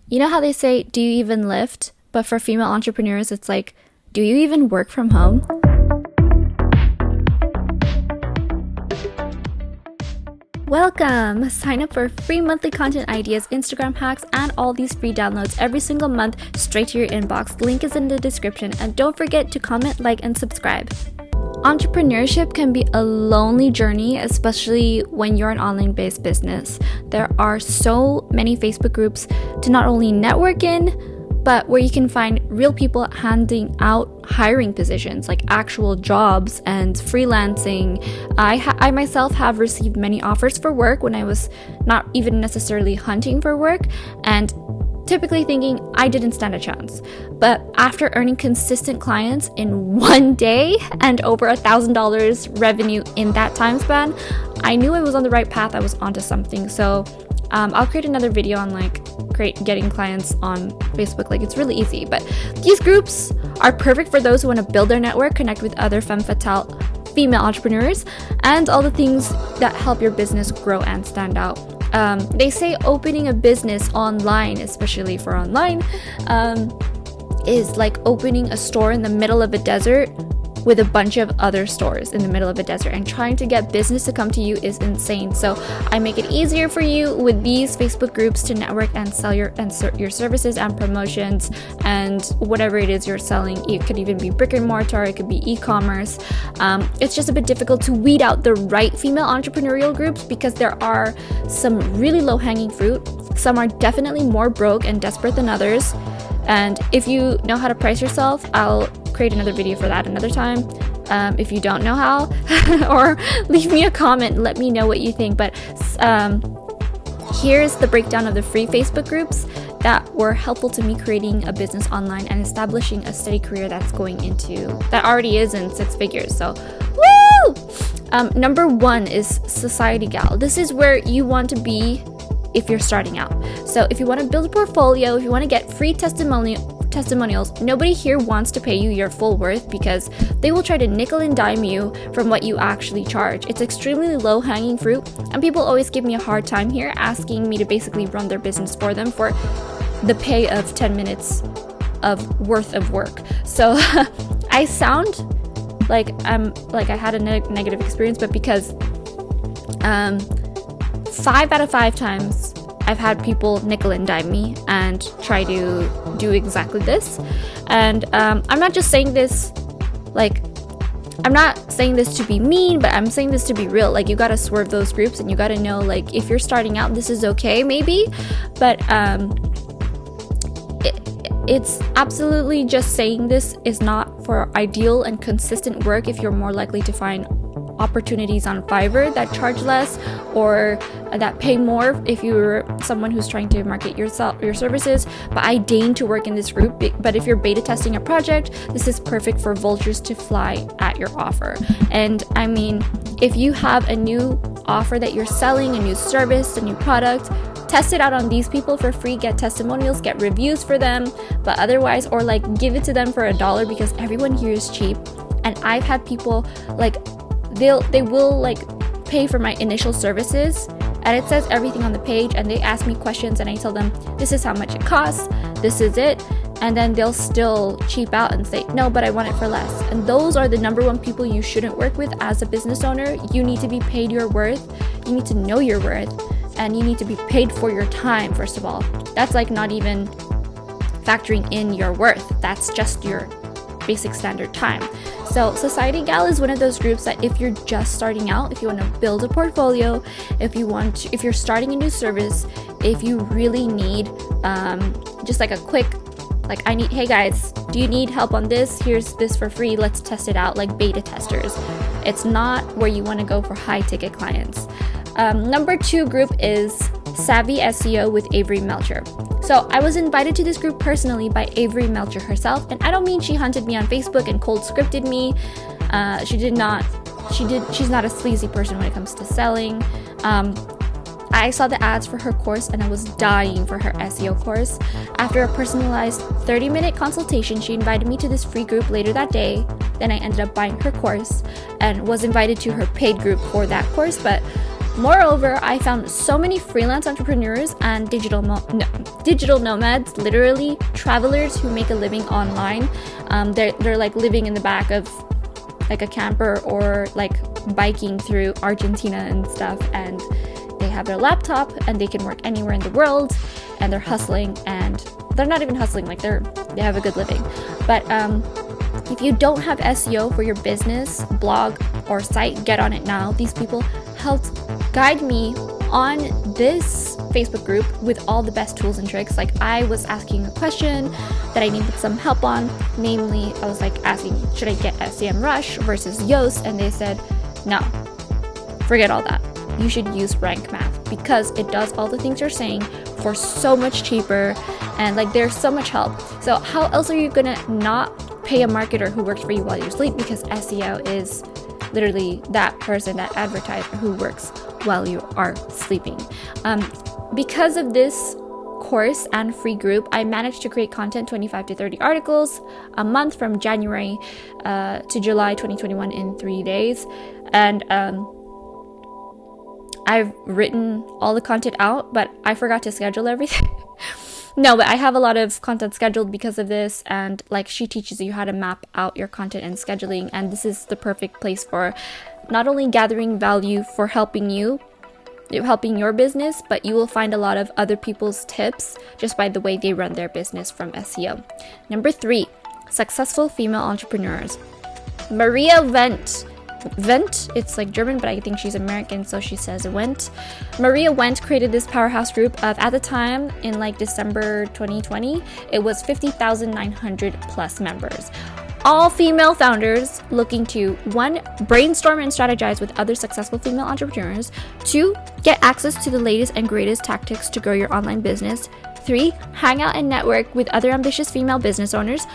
You know how they say, do you even lift? But for female entrepreneurs, it's like, do you even work from home? Welcome! Sign up for free monthly content ideas, Instagram hacks, and all these free downloads every single month straight to your inbox. Link is in the description. And don't forget to comment, like, and subscribe. Entrepreneurship can be a lonely journey, especially when you're an online-based business. There are so many Facebook groups to not only network in, but where you can find real people handing out hiring positions, like actual jobs and freelancing. I myself have received many offers for work when I was not even necessarily hunting for work, and typically thinking I didn't stand a chance. But after earning consistent clients in one day and over $1,000 revenue in that time span, I knew I was on the right path. I was onto something. So I'll create another video on getting clients on Facebook. It's really easy. But these groups are perfect for those who want to build their network, connect with other femme fatale female entrepreneurs, and all the things that help your business grow and stand out. They say opening a business online, especially for online, is like opening a store in the middle of a desert with a bunch of other stores in the middle of a desert, and trying to get business to come to you is insane. So I make it easier for you with these Facebook groups to network and sell your services and promotions and whatever it is you're selling. It could even be brick and mortar, it could be e-commerce. It's just a bit difficult to weed out the right female entrepreneurial groups because there are some really low-hanging fruit. Some are definitely more broke and desperate than others. And if you know how to price yourself, I'll create another video for that another time. If you don't know how, or leave me a comment and let me know what you think. But here's the breakdown of the free Facebook groups that were helpful to me creating a business online and establishing a steady career that already is in six figures. So, woo! Number one is Society Gal. This is where you want to be if you're starting out. So if you want to build a portfolio, if you want to get free testimonials, nobody here wants to pay you your full worth because they will try to nickel and dime you from what you actually charge. It's extremely low hanging fruit, and people always give me a hard time here asking me to basically run their business for them for the pay of 10 minutes of worth of work. So I sound like I had a negative experience, but because 5 out of 5 times I've had people nickel and dime me and try to do exactly this. And I'm not just saying this I'm not saying this to be mean, but I'm saying this to be real. You gotta swerve those groups, and you gotta know if you're starting out, this is okay maybe, but it's absolutely just saying this is not for ideal and consistent work if you're more likely to find opportunities on Fiverr that charge less or that pay more if you're someone who's trying to market your services. But I deign to work in this group. But if you're beta testing a project, this is perfect for vultures to fly at your offer. And I mean, if you have a new offer that you're selling, a new service, a new product, test it out on these people for free, get testimonials, get reviews for them, but otherwise, or give it to them for $1 because everyone here is cheap. And I've had people they will pay for my initial services, and it says everything on the page, and they ask me questions and I tell them this is how much it costs, this is it, and then they'll still cheap out and say no, but I want it for less. And those are the number one people you shouldn't work with as a business owner. You need to be paid your worth, you need to know your worth, and you need to be paid for your time. First of all, that's not even factoring in your worth, that's just your basic standard time. So Society Gal is one of those groups that if you're just starting out, if you want to build a portfolio, if you're starting a new service, if you really need just a quick hey guys, do you need help on this? Here's this for free, let's test it out, beta testers. It's not where you want to go for high ticket clients. Number 2 group is Savvy SEO with Avery Melcher. So I was invited to this group personally by Avery Melcher herself, and I don't mean she hunted me on Facebook and cold scripted me. She's not a sleazy person when it comes to selling. I saw the ads for her course and I was dying for her SEO course. After a personalized 30-minute consultation, she invited me to this free group later that day. Then I ended up buying her course and was invited to her paid group for that course. But moreover, I found so many freelance entrepreneurs and digital digital nomads, literally travelers who make a living online. They're like living in the back of like a camper or like biking through Argentina and stuff, and they have their laptop and they can work anywhere in the world, and they're hustling, and they're not even hustling, like they have a good living. But if you don't have SEO for your business, blog, or site, get on it now. These people helped guide me on this Facebook group with all the best tools and tricks. Like, I was asking a question that I needed some help on. Namely, I was like asking, should I get SEMrush versus Yoast? And they said, no, forget all that. You should use Rank Math because it does all the things you're saying for so much cheaper, and like there's so much help. So how else are you gonna not pay a marketer who works for you while you sleep? Because SEO is literally that person, that advertiser who works while you are sleeping. Because of this course and free group, I managed to create content 25 to 30 articles a month from January to July 2021 in 3 days. And I've written all the content out, but I forgot to schedule everything. No, but I have a lot of content scheduled because of this, and like she teaches you how to map out your content and scheduling, and this is the perfect place for not only gathering value for helping your business, but you will find a lot of other people's tips just by the way they run their business from SEO. Number 3, successful female entrepreneurs. Maria Wendt, it's like German, but I think she's American, so she says Wendt. Maria Wendt created this powerhouse group of, at the time, in like December 2020, it was 50,900 plus members. All female founders looking to 1, brainstorm and strategize with other successful female entrepreneurs. 2, get access to the latest and greatest tactics to grow your online business. 3, hang out and network with other ambitious female business owners.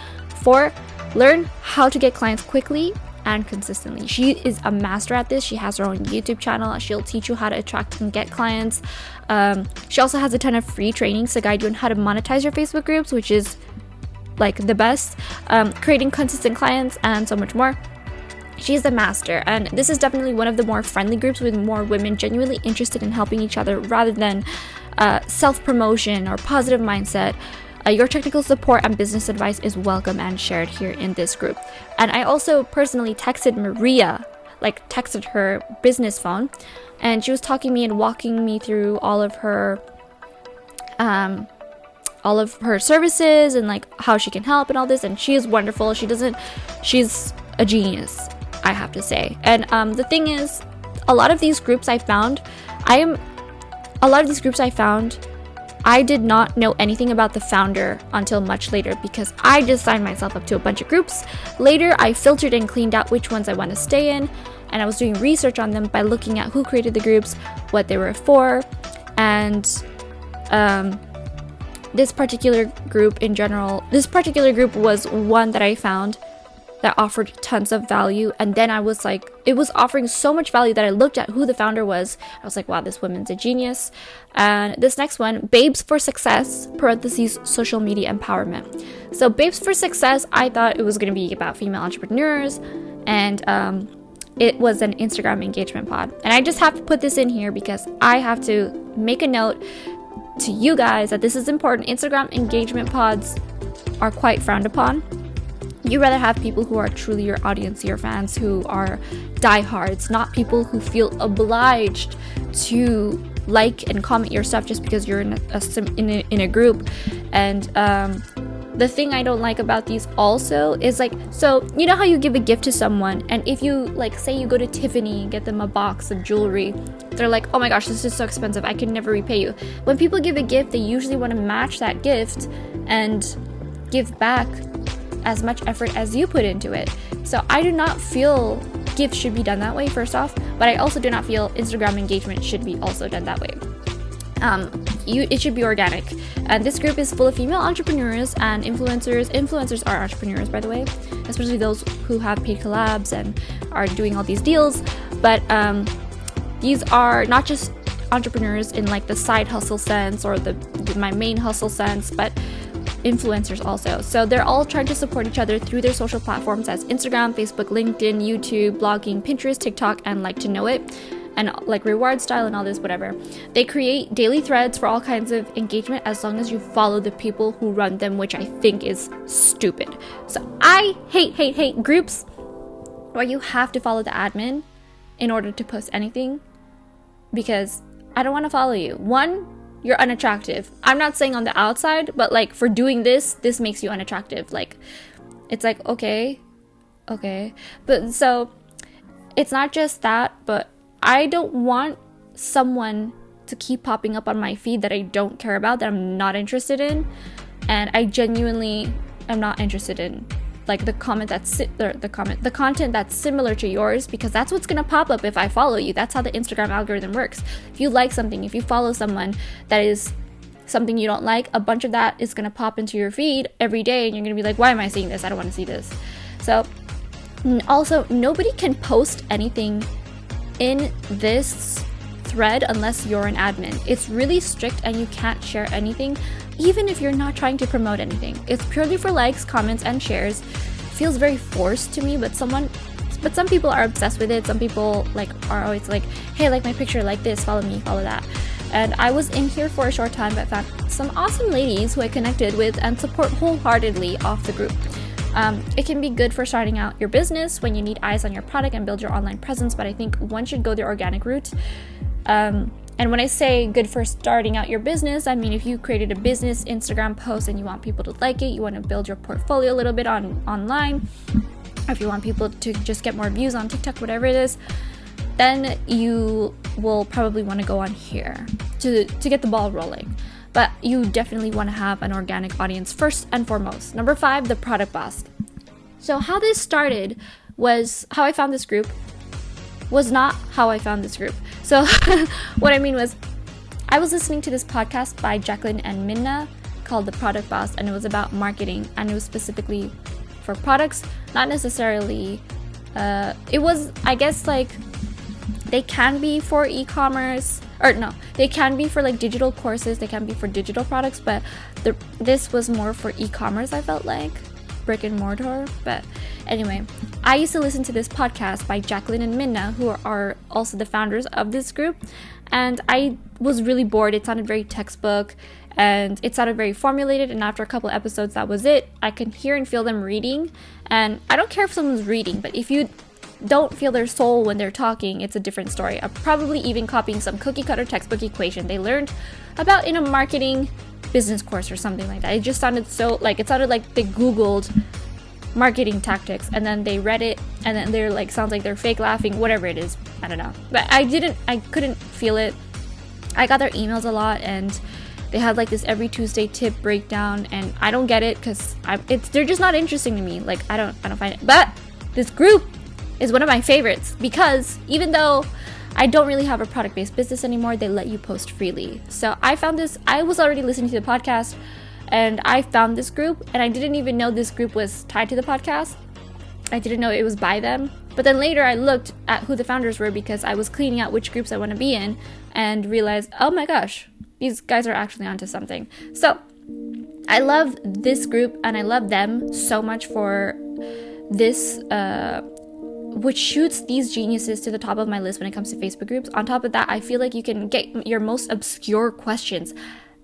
4, learn how to get clients quickly and consistently. She is a master at this. She has her own YouTube channel. She'll teach you how to attract and get clients. She also has a ton of free trainings to guide you on how to monetize your Facebook groups, which is like the best, creating consistent clients, and so much more. She's the master, and this is definitely one of the more friendly groups with more women genuinely interested in helping each other rather than self-promotion or positive mindset. Your technical support and business advice is welcome and shared here in this group. And I also personally texted Maria, like texted her business phone, and she was talking to me and walking me through all of her services and like how she can help and all this. And she is wonderful. She's a genius, I have to say. And the thing is, a lot of these groups I found, I did not know anything about the founder until much later because I just signed myself up to a bunch of groups. Later, I filtered and cleaned out which ones I want to stay in, and I was doing research on them by looking at who created the groups, what they were for, and this particular group was one that I found that offered tons of value. And then I was like, it was offering so much value that I looked at who the founder was. I was like, wow, this woman's a genius. And this next one, Babes for Success, parentheses, social media empowerment. So Babes for Success, I thought it was going to be about female entrepreneurs, and it was an Instagram engagement pod. And I just have to put this in here because I have to make a note to you guys that this is important. Instagram engagement pods are quite frowned upon. You rather have people who are truly your audience, your fans, who are diehards, not people who feel obliged to like and comment your stuff just because you're in a group. And the thing I don't like about these also is like, so you know how you give a gift to someone, and if you like say you go to Tiffany and get them a box of jewelry, they're like, oh my gosh, this is so expensive, I can never repay you. When people give a gift, they usually want to match that gift and give back as much effort as you put into it. So I do not feel gifts should be done that way, first off, but I also do not feel Instagram engagement should be also done that way. It should be organic. And this group is full of female entrepreneurs and influencers. Influencers are entrepreneurs, by the way, especially those who have paid collabs and are doing all these deals. But these are not just entrepreneurs in like the side hustle sense or my main hustle sense, but influencers also. So they're all trying to support each other through their social platforms as Instagram, Facebook, LinkedIn, YouTube, blogging, Pinterest, TikTok, and Like to Know It. and like reward style and all this, whatever. They create daily threads for all kinds of engagement as long as you follow the people who run them, which I think is stupid. So I hate groups where you have to follow the admin in order to post anything, because I don't want to follow you. One, you're unattractive. I'm not saying on the outside, but like for doing this makes you unattractive. Like, it's like, okay. But so it's not just that, but I don't want someone to keep popping up on my feed that I don't care about, that I'm not interested in. And I genuinely am not interested in like the content that's similar to yours, because that's what's gonna pop up if I follow you. That's how the Instagram algorithm works. If you like something, if you follow someone that is something you don't like, a bunch of that is gonna pop into your feed every day, and you're gonna be like, why am I seeing this? I don't want to see this. So also, nobody can post anything in this thread unless you're an admin. It's really strict, and you can't share anything even if you're not trying to promote anything. It's purely for likes, comments, and shares. Feels very forced to me, but some people are obsessed with it. Some people like are always like, hey, like my picture, like this, follow me, follow that. And I was in here for a short time, but found some awesome ladies who I connected with and support wholeheartedly off the group. It can be good for starting out your business when you need eyes on your product and build your online presence, but I think one should go the organic route. And when I say good for starting out your business, I mean if you created a business Instagram post and you want people to like it, you want to build your portfolio a little bit online, or if you want people to just get more views on TikTok, whatever it is, then you will probably want to go on here to get the ball rolling. But you definitely want to have an organic audience first and foremost. Number 5, the product boss. So how this started was how I found this group was not how I found this group. So what I mean was, I was listening to this podcast by Jacqueline and Minna called The Product Boss, and it was about marketing, and it was specifically for products, not necessarily, it was, I guess, like, they can be for e-commerce, or no, they can be for like digital courses, they can be for digital products, but this was more for e-commerce, I felt like, brick and mortar. But anyway, I used to listen to this podcast by Jacqueline and Minna, who are also the founders of this group, and I was really bored. It sounded very textbook, and it sounded very formulated, and after a couple episodes, that was it. I can hear and feel them reading, and I don't care if someone's reading, but if you don't feel their soul when they're talking, it's a different story. I'm probably even copying some cookie cutter textbook equation they learned about in a marketing business course or something like that. It just sounded so, like, it sounded like they Googled marketing tactics and then they read it, and then they're like, sounds like they're fake laughing, whatever it is. I don't know. But I couldn't feel it. I got their emails a lot, and they had like this every Tuesday tip breakdown, and I don't get it because they're just not interesting to me. Like, I don't find it. But this group is one of my favorites because even though I don't really have a product-based business anymore, they let you post freely. So I found this, I was already listening to the podcast, and I found this group, and I didn't even know this group was tied to the podcast. I didn't know it was by them. But then later I looked at who the founders were because I was cleaning out which groups I want to be in, and realized, oh my gosh, these guys are actually onto something. So I love this group, and I love them so much for this, which shoots these geniuses to the top of my list when it comes to Facebook groups. On top of that, I feel like you can get your most obscure questions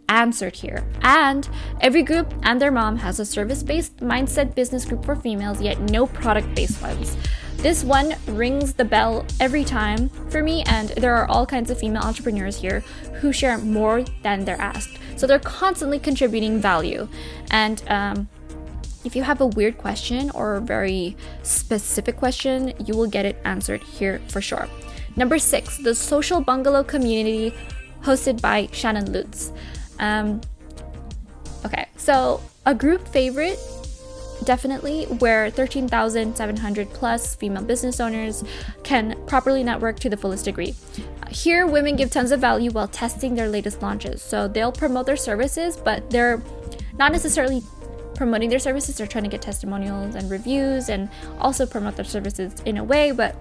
answered here. And every group and their mom has a service-based mindset business group for females, yet no product-based ones. This one rings the bell every time for me, and there are all kinds of female entrepreneurs here who share more than they're asked. So they're constantly contributing value. And if you have a weird question or a very specific question, you will get it answered here for sure. Number 6, the Social Bungalow Community, hosted by Shannon Lutz. Okay, so a group favorite, definitely, where 13,700 plus female business owners can properly network to the fullest degree. Here, women give tons of value while testing their latest launches. So they'll promote their services, but they're not necessarily promoting their services. They're trying to get testimonials and reviews and also promote their services in a way, but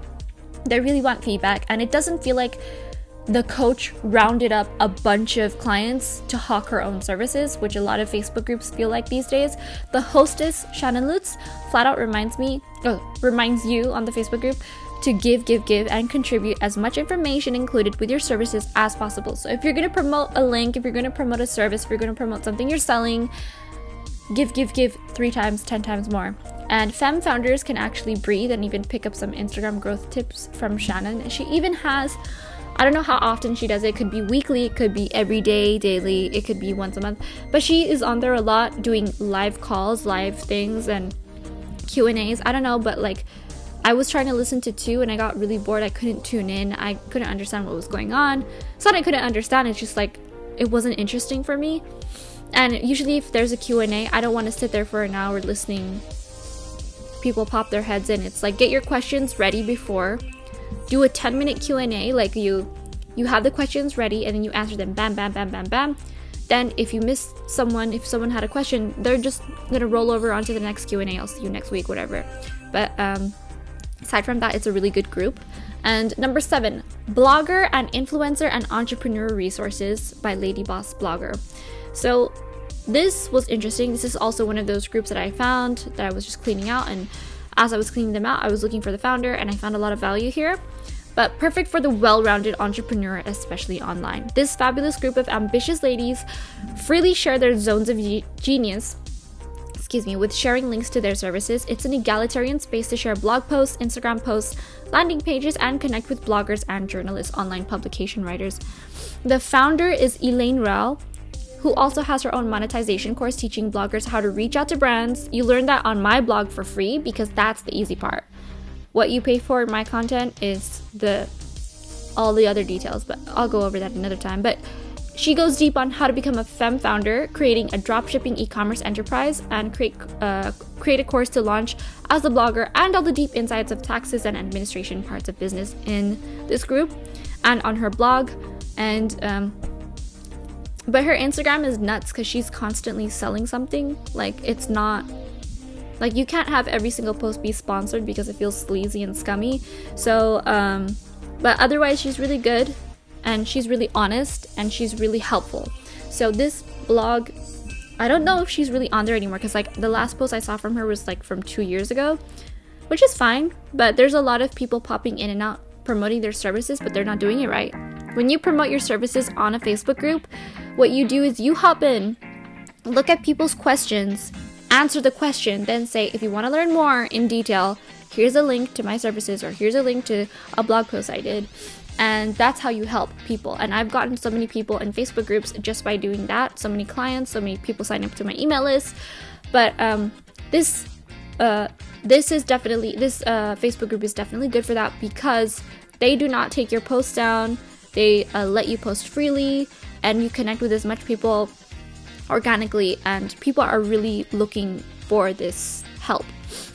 they really want feedback. And it doesn't feel like the coach rounded up a bunch of clients to hawk her own services, which a lot of Facebook groups feel like these days. The hostess, Shannon Lutz, flat out reminds you on the Facebook group to give, and contribute as much information included with your services as possible. So if you're going to promote a link, if you're going to promote a service, if you're going to promote something you're selling, give 3 times, 10 times more. And femme founders can actually breathe and even pick up some Instagram growth tips from Shannon. And she even has, I don't know how often she does it. It could be weekly, it could be every day, daily, it could be once a month. But she is on there a lot doing live calls, live things, and Q&As. I don't know, but like I was trying to listen to 2 and I got really bored. I couldn't tune in. I couldn't understand what was going on. It's not I couldn't understand, it's just like it wasn't interesting for me. And usually if there's a Q&A, I don't want to sit there for an hour listening people pop their heads in. It's like, get your questions ready before, do a 10-minute Q&A, like you have the questions ready and then you answer them, bam, bam, bam, bam, bam. Then if you miss someone, if someone had a question, they're just gonna roll over onto the next Q&A. I'll see you next week, whatever. But aside from that, it's a really good group. And number 7, blogger and influencer and entrepreneur resources by Lady Boss Blogger. So this was interesting. This is also one of those groups that I found that I was just cleaning out, and as I was cleaning them out, I was looking for the founder and I found a lot of value here. But perfect for the well-rounded entrepreneur, especially online. This fabulous group of ambitious ladies freely share their zones of genius, with sharing links to their services. It's an egalitarian space to share blog posts, Instagram posts, landing pages, and connect with bloggers and journalists, online publication writers. The founder is Elaine Rao, who also has her own monetization course teaching bloggers how to reach out to brands. You learn that on my blog for free because that's the easy part. What you pay for in my content is all the other details, but I'll go over that another time. But she goes deep on how to become a femme founder, creating a dropshipping e-commerce enterprise, and create a course to launch as a blogger, and all the deep insights of taxes and administration parts of business in this group and on her blog. And but her Instagram is nuts because she's constantly selling something. Like, it's not like, you can't have every single post be sponsored because it feels sleazy and scummy. So but otherwise she's really good and she's really honest and she's really helpful. So this blog, I don't know if she's really on there anymore because like the last post I saw from her was like from 2 years ago, which is fine, but there's a lot of people popping in and out promoting their services, but they're not doing it right. When you promote your services on a Facebook group, what you do is you hop in, look at people's questions, answer the question, then say, if you want to learn more in detail, here's a link to my services, or here's a link to a blog post I did. And that's how you help people. And I've gotten so many people in Facebook groups just by doing that. So many clients, so many people sign up to my email list. But this Facebook group is definitely good for that because they do not take your posts down. They let you post freely, and you connect with as much people organically, and people are really looking for this help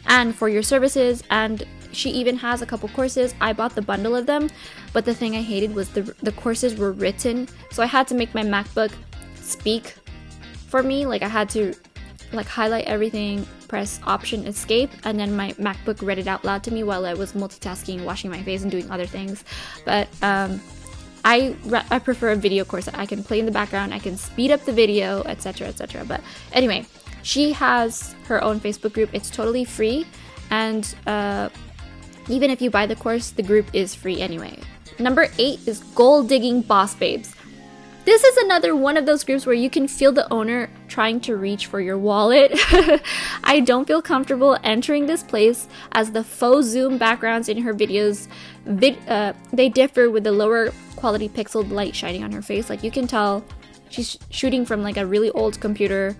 and for your services. And she even has a couple courses. I bought the bundle of them, but the thing I hated was the courses were written, so I had to make my MacBook speak for me. Like, I had to like highlight everything, press Option Escape, and then my MacBook read it out loud to me while I was multitasking, washing my face and doing other things. But I prefer a video course that I can play in the background, I can speed up the video, etc, etc. But anyway, she has her own Facebook group. It's totally free, and even if you buy the course, the group is free anyway. Number 8 is Gold Digging Boss Babes. This is another one of those groups where you can feel the owner trying to reach for your wallet. I don't feel comfortable entering this place as the faux zoom backgrounds in her videos, they differ with the lower quality pixeled light shining on her face. Like, you can tell she's shooting from like a really old computer,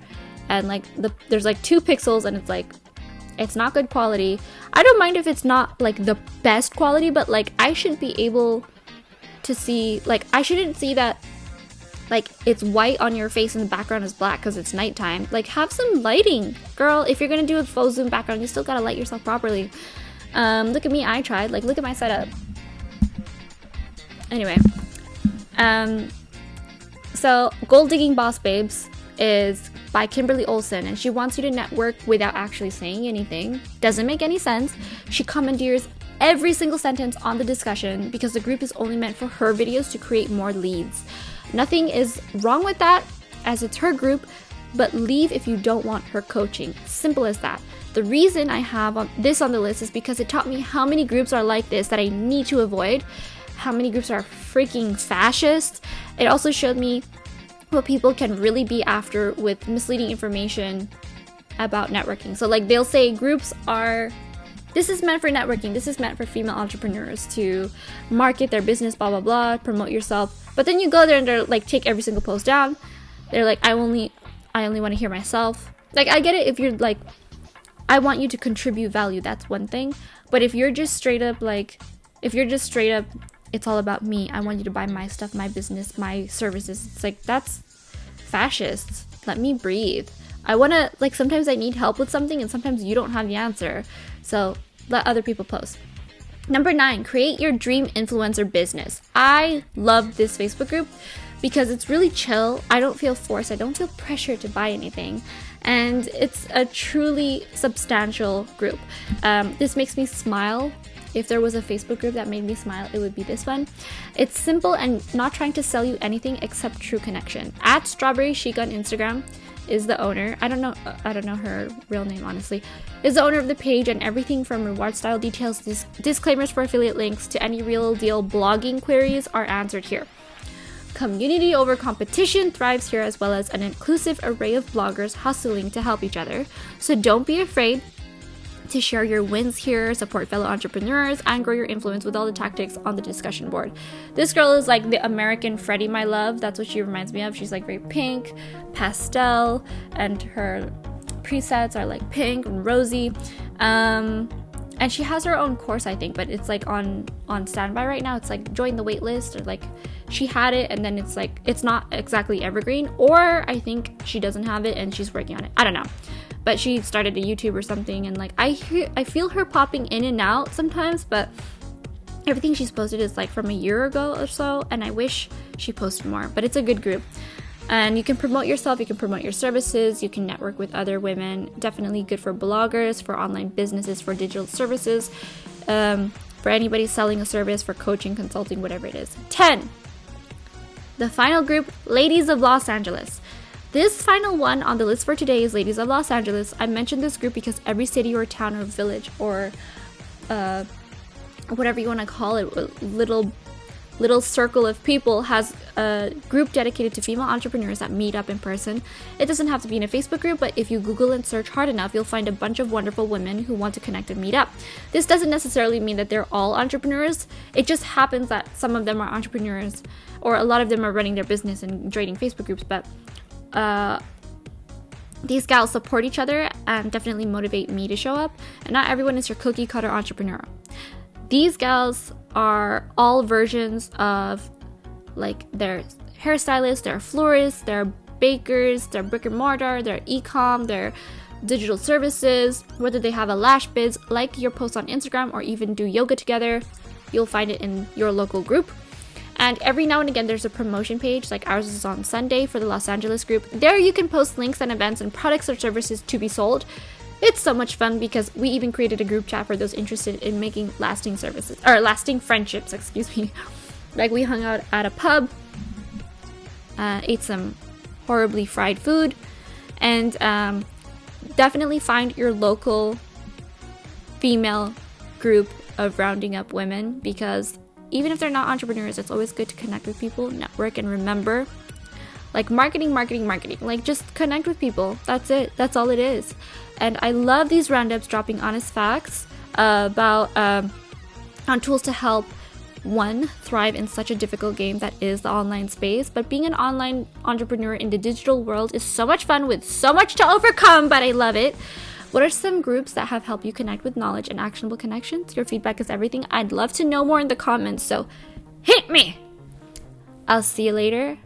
and like there's like 2 pixels and it's like, it's not good quality. I don't mind if it's not like the best quality, but like I should be able to see, like I shouldn't see that like it's white on your face and the background is black because it's nighttime. Like, have some lighting, girl. If you're gonna do a faux zoom background, you still gotta light yourself properly. Look at me, I tried. Like, look at my setup. Anyway, so Gold Digging Boss Babes is by Kimberly Olsen, and she wants you to network without actually saying anything. Doesn't make any sense. She commandeers every single sentence on the discussion because the group is only meant for her videos to create more leads. Nothing is wrong with that, as it's her group, but leave if you don't want her coaching. Simple as that. The reason I have this on the list is because it taught me how many groups are like this that I need to avoid, how many groups are freaking fascist. It also showed me what people can really be after with misleading information about networking. So like they'll say groups are, this is meant for networking, this is meant for female entrepreneurs to market their business, blah blah blah, promote yourself. But then you go there and they're like, take every single post down. They're like, I only want to hear myself. Like, I get it if you're like, I want you to contribute value, that's one thing. But if you're just straight up like, it's all about me, I want you to buy my stuff, my business, my services, it's like, that's fascist. Let me breathe. I want to, like, sometimes I need help with something and sometimes you don't have the answer. So let other people post. Number 9, create your dream influencer business. I love this Facebook group because it's really chill. I don't feel forced. I don't feel pressure to buy anything. And it's a truly substantial group. This makes me smile. If there was a Facebook group that made me smile, it would be this one. It's simple and not trying to sell you anything except true connection. At Strawberry Chic on Instagram is the owner. I don't know her real name, honestly. Is the owner of the page, and everything from reward style details, disclaimers for affiliate links, to any real deal blogging queries are answered here. Community over competition thrives here, as well as an inclusive array of bloggers hustling to help each other. So don't be afraid to share your wins here, support fellow entrepreneurs, and grow your influence with all the tactics on the discussion board. This girl is like the American Freddie, my love. That's what she reminds me of. She's like very pink, pastel, and her presets are like pink and rosy. And she has her own course, I think, but it's like on standby right now. It's like join the wait list, or like she had it and then it's like it's not exactly evergreen, or I think she doesn't have it and she's working on it. I don't know. But she started a YouTube or something, and like I feel her popping in and out sometimes, but everything she's posted is like from a year ago or so, and I wish she posted more. But it's a good group. And you can promote yourself, you can promote your services, you can network with other women. Definitely good for bloggers, for online businesses, for digital services, for anybody selling a service, for coaching, consulting, whatever it is. 10. The final group, Ladies of Los Angeles. This final one on the list for today is Ladies of Los Angeles. I mentioned this group because every city or town or village or whatever you want to call it, little circle of people has a group dedicated to female entrepreneurs that meet up in person. It doesn't have to be in a Facebook group, but if you Google and search hard enough, you'll find a bunch of wonderful women who want to connect and meet up. This doesn't necessarily mean that they're all entrepreneurs. It just happens that some of them are entrepreneurs, or a lot of them are running their business and joining Facebook groups, but these gals support each other and definitely motivate me to show up. And not everyone is your cookie cutter entrepreneur. These gals are all versions of, like, they're hairstylists, they're florists, they're bakers, they're brick and mortar, they're e-com, they're digital services, whether they have a lash biz, like your post on Instagram, or even do yoga together, you'll find it in your local group. And every now and again, there's a promotion page, like ours is on Sunday for the Los Angeles group. There you can post links and events and products or services to be sold. It's so much fun because we even created a group chat for those interested in making lasting friendships, excuse me. Like, we hung out at a pub, ate some horribly fried food, and definitely find your local female group of rounding up women, because even if they're not entrepreneurs, it's always good to connect with people, network, and remember, like, marketing, like, just connect with people. That's it. That's all it is. And I love these roundups dropping honest facts about on tools to help one thrive in such a difficult game that is the online space. But being an online entrepreneur in the digital world is so much fun with so much to overcome, but I love it. What are some groups that have helped you connect with knowledge and actionable connections? Your feedback is everything. I'd love to know more in the comments, so hit me! I'll see you later.